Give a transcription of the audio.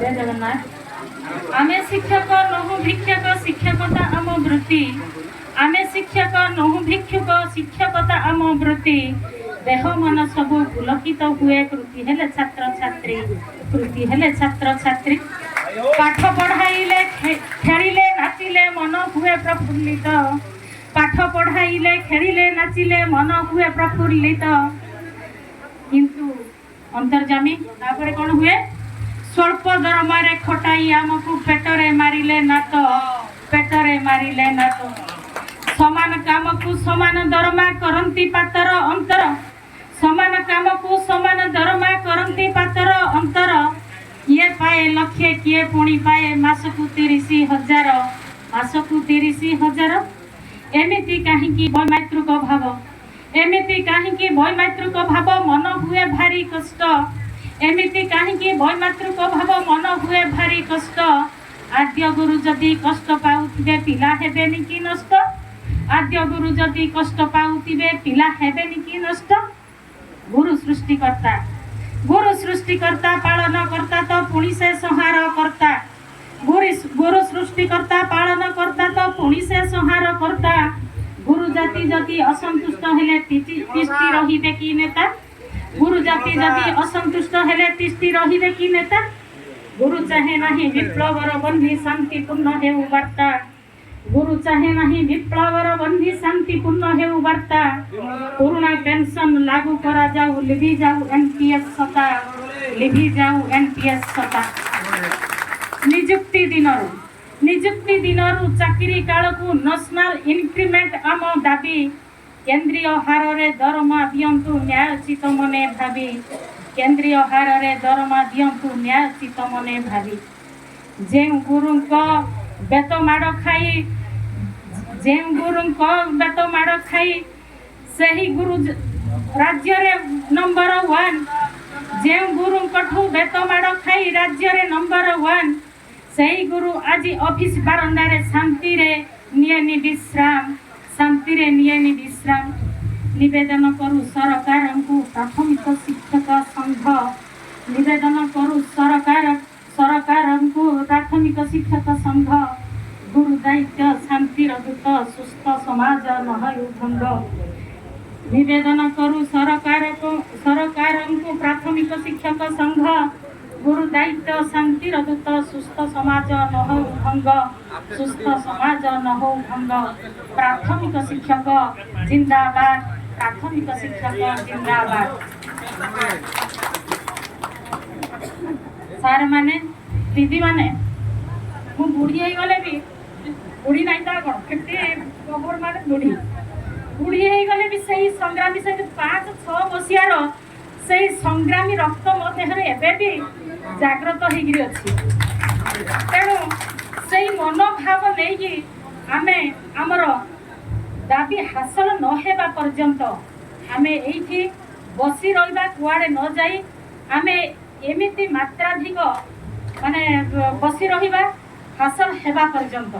जय जगन्नाथ। आमे शिक्षक नहु भिक्षक शिक्षकता आम वृत्ति। आमे शिक्षक नहु भिक्षुक शिक्षकता आम वृत्ति। देह मन सब पुलकित हुए कृति हेले छात्र छात्री। कृति हेले छात्र छात्री। पाठ पढ़ाइले खेलिले नाचिले मन हुए प्रफुल्लित। पाठ पढ़ाइले खेलिले नाचिले मन हुए प्रफुल्लित। किंतु अंतर्जामी तापर कौन हुए स्वल्प दरमारे खटाई आमको पेटरे मारिले नात। पेटरे मारिले नात। समान काम को समान दरमा करंती पातर अंतर। समान काम को समान दरमा करंती पातर अंतर। किए पाए लक्षे किए पुणी पाए मासकु 30,000। मासकु 30,000। एमिति काहींकी वैमातृक भाव। एमिति काहींकी वैमातृक भाव मन हुए भारी कष्ट। एमिति काहींकी वैमातृक भाव मन हुए भारी कष्ट। आद्य गुरु जदि कष्ट पाउथिबे पिला हेबेनि कि नष्ट। आद्य गुरु जदि कष्ट पाउथिबे पिला हेबेनि कि नष्ट। गुरु सृष्टिकर्ता। गुरु सृष्टिकर्ता पालन करता तो पुणी से संहार करता। गुरु सृष्टिकर्ता पालन करता तो पुणी से संहार करता। गुरु जाति जदि असंतुष्ट हेले तिष्ठि रहिबे कि नेता। गुरु जाति जदि असंतुष्ट हेले तिष्ठि रहिबे कि नेता। गुरु चाहे नहीं विप्लवर बंधी शांतिपूर्ण हेउ वार्ता। गुरु चाहे नहीं विप्लवर बंधी शांतिपूर्ण हेउ वार्ता। पुराना पेंशन लागू करा जाऊ लिभि जाऊ एनपीएस सता। लिभि जाऊ एनपीएस सता। निजुक्ति दिनरु चाकरी काल को नेशनल इंक्रीमेंट आम दाबी। केंद्रीय हार रे दरमा दियंतु न्यायोचित मने भाबी। केंद्रीय हार रे दरमा दियंतु न्यायोचित मने भाबी। जे गुरु को बेत माड़ खाई। जे गुरु को बेत माड़ खाई सही गुरु राज्य रे नंबर 1। जे गुरु कठू बेत माड़ खाई राज्य रे नंबर 1। सही गुरु आज ऑफिस बारंडा रे शांति रे नियनि विश्राम। शांति रे नियनि विश्राम। निवेदन करू सरकार को प्राथमिक शिक्षक संघ। निवेदन करू सरकार को प्राथमिक शिक्षक संघ। गुरु दायित्व शांतिर दूत सुस्थ समाज नहयु भंग। निवेदन करू सरकार को प्राथमिक शिक्षक संघ। गुरु दायित्व शांतिर दूत सुस्थ समाज नहयु भंग। सुस्थ समाज नहयु भंग। प्राथमिक शिक्षक जिंदाबाद। प्राथमिक शिक्षक जिंदाबाद। सार माने दीदी माने मु बुढ़ी हो गले भी बुढ़ी नहीं था कौन केते गोबर माने बुढ़ी बुढ़ी हो गले भी सही संग्रामी से 5-6 मसियार सही संग्रामी रक्त मध्य एबे भी जागृत होगी अच्छी। तेणु सही मनोभाव नहीं कि आमे आमर दाबी हासिल न हेबा पर्यंत आमे एठी बसी रहिबा कुआडे न जाई आमे एमिति मात्राधिक माने बसी रहिबा हासिल हेबा पर्यंत